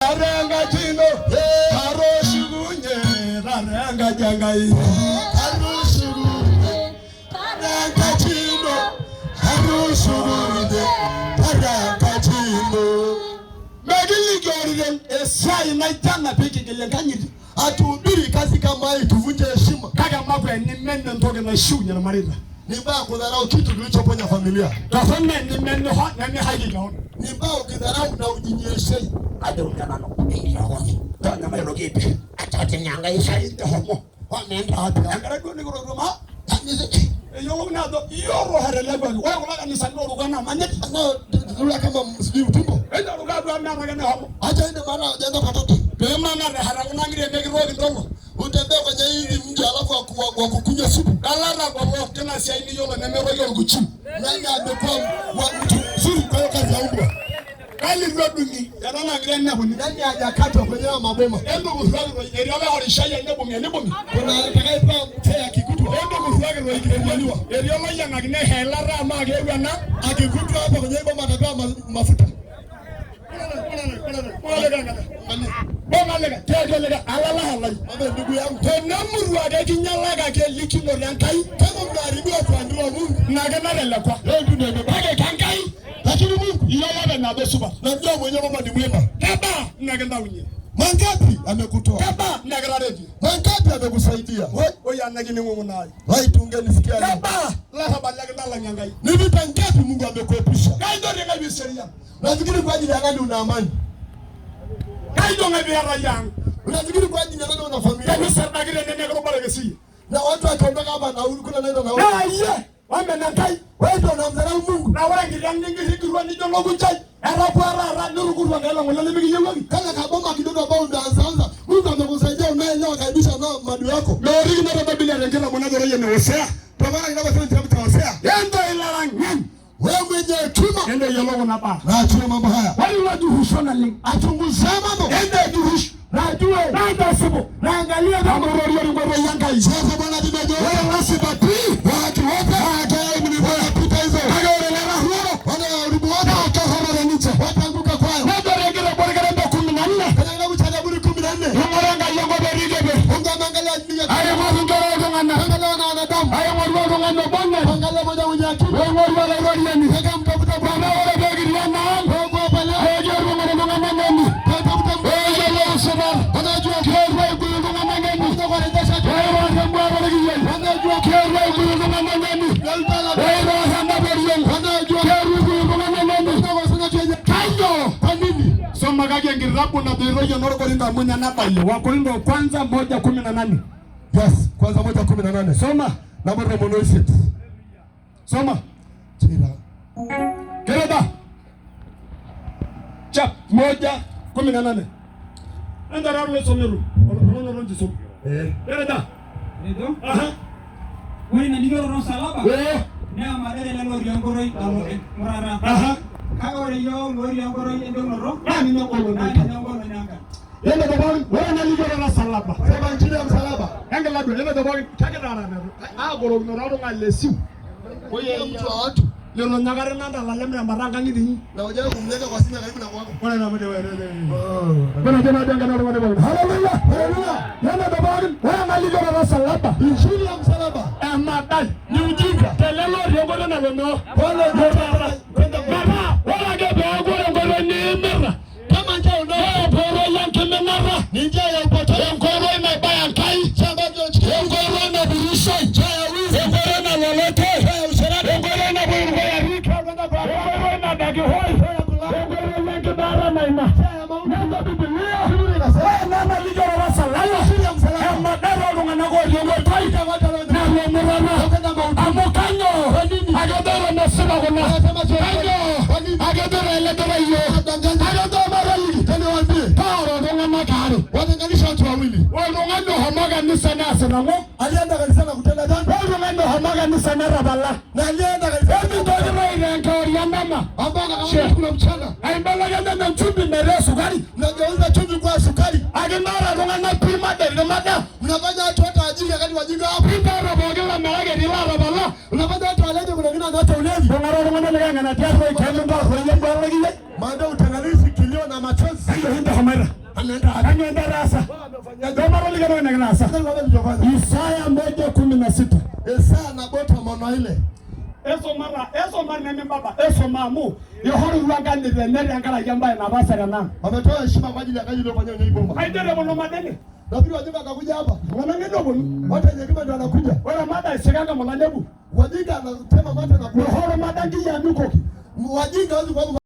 Arenga chino, haroshugunye, arenga jangai. Haroshugunye, arenga chino, haroshugunye, arenga chino. Megili gyoriden, esai naitana peki gelenganyidi. Atuhubiri kazi kama hii tuvunje heshima. Kaka mambo ni mende ntoke na shughuli na marida. Ni mbaya kudharau kitu kilichoponya familia. Tafanya ni mende hot na ni haji gaona. Ni mbaya ukidharau na ujinyeshe. Ade unyanano. Tanya mayo gipi. Atate nyanga isa ite homo. Wamenda hati. Angara goni goroma. Tanise. Yolo na do yoro harele goni. Wewe unataka ni sando rugana manyeti. Ndio kama msidi utumbo. Enda rugado na magana homo. Acha ende mara jenda patoto. Kama na haraguna ngire megi rogi ndongo. Utembea kwenye hizi mji alafu wa kukunywa supu. Kalala kwa roho tena si aini yolo nemero yolo kuchu. Nani amekuwa wa mtu mzuri kwa hiyo kazi ya ubwa. Kali rodungi yanana ngire nabo ni nani hajakatwa kwenye maboma. Endo kuzwagi eri aba horishaya nebo nebo. Kuna takaipa mtea kikutu. Endo kuzwagi ro ikireliwa. Eri aba yana ngine helara ma gewa na akikutu hapa kwenye boma atapewa mafuta. Bomalega tegelega alala halai abe ndugu yangu tenamuru agekinyalaga ke likino yankai kama mnaharibiwa kwa ndoa Mungu nagenalele kwa ndio ndio bage kankai lakini Mungu yeye na besuba najua mwenyewe kama ni mwema kaba nagenda unye mangapi amekutoa kaba nagararedi mangapi amekusaidia wewe anagini Mungu nayo wai tungenisikia kaba la habalaga la nyangai ni vita ngapi Mungu amekuepusha ndio ndio ngapi sheria nafikiri kwa ajili ya nani una amani kaido ngabiara yangu unafikiri kwa ajili ya nani una familia ni sarda gile nene ko baragesi na watu wataondoka hapa na ulikula naenda na wewe wame na kai wewe ndo unamdharau Mungu na wewe ngilia nyingi hikirwa ni jongo kuchai arabu arara nuru kurwa ngela ngela mimi yengi kala kaboma kidogo ambao unaanza Mungu amekusaidia unaelewa kabisa na madu yako na rigi na Biblia ngela mwanzo roye ni Hosea kwa maana inasema kitabu cha Hosea yendo ilala ngani wewe mwenye hekima ende yolo na ba na mambo haya wale wajuhushona link achunguza mambo ende juhush na jue na ndasibu na angalia kama rorio ngoro yangai sasa bwana dimejo wewe wasibati watu wote hata mimi bora pita hizo kagore na huro wana ulibu wote wakahara niche watanguka kwao na doregera borgera ndo 14 kana kuchaga buri 14 ngoranga yango berigebe unga mangala niya ayo ngoro ngana ngala na wanadamu ayo ngoro ngana bonga ngala moja unyaki wewe ngoro ni hega mtafuta bwana wala begi yana ngogo bala heje ngoro ngana nani tafuta heje leo sema anajua kiasi kuliko ngana nani kwa rejesha wewe ngambwa wala giye anajua kiasi kuliko ngana nani wewe handa beriyo anajua kiasi kuliko ngana nani kwa sana cheje kayo kwa nini soma kage ngirabu na biroyo norokorinda munya na bale Wakorintho kwanza 1:18 yes kwanza 1:18 soma na bora monoisit soma Chira. Kereda. Chap 1:18. Enda raro someru. Ono ronji so. Kereda. Edo? Aha. Wewe na ndio ro salaba. Na madere la ngori ngoroi talo murara. Aha. Kagore yo ngori ngoroi endo ngoro. Nani ngoro nyanga. Yenda dabani wewe na ndio ro salaba. Sema njiri ya msalaba. Yanga labda yenda dabani kagera na. Goro ngoro ngalesiu. Oye mtu wa watu leo nyagare nanda la lemra maranga ngidi na wajaje kumleka kwa sina karibu na kwako bwana na mede wewe bwana jana janga na bwana haleluya haleluya yana dabari wewe ngalijora na salaba injili ya msalaba amadai ni ujinga kelelo riongoro na lono wala baba wala gebe ngoro ni mera kama njoo ndio poro yake menara ni njia ya upotovu ngoro imebaya kai chamba jochi ngoro na burusha njia wizi ngoro na lolote alienda kanisa na kutenda dhambi wao hamaga nisa na rabala na alienda kanisa kuna mchana aimbala yanda na chumvi na sukari unageuza chumvi kwa sukari agemara ngana pima de mada unafanya watu hata ajili wakati wajinga hapo pima bogela marage ni la rabala unafanya watu waleje kuna ngina hata ulevi ngana na tia kwa kendo kwa yamba kwa ngile mada utangalisi kilio na machozi ndio hamera Anaenda rasa. Ndio ligano na rasa. Isaya 1:16. Isaya na bota mwana ile. Eso mara na mbaba. Eso mamu. Yohoro ruangani de neri angala jamba na basara na. Ametoa heshima kwa ajili ya kazi iliyofanywa kwenye bomba. Haidere bono madeni. Nabii wajinga akakuja hapa. Wanangendo bono. Watu wenye kima ndio anakuja. Wala mada isiganga mwanandebu. Wajinga anasema mata na yohoro madangi ya ndukoki. Wajinga wazi kwa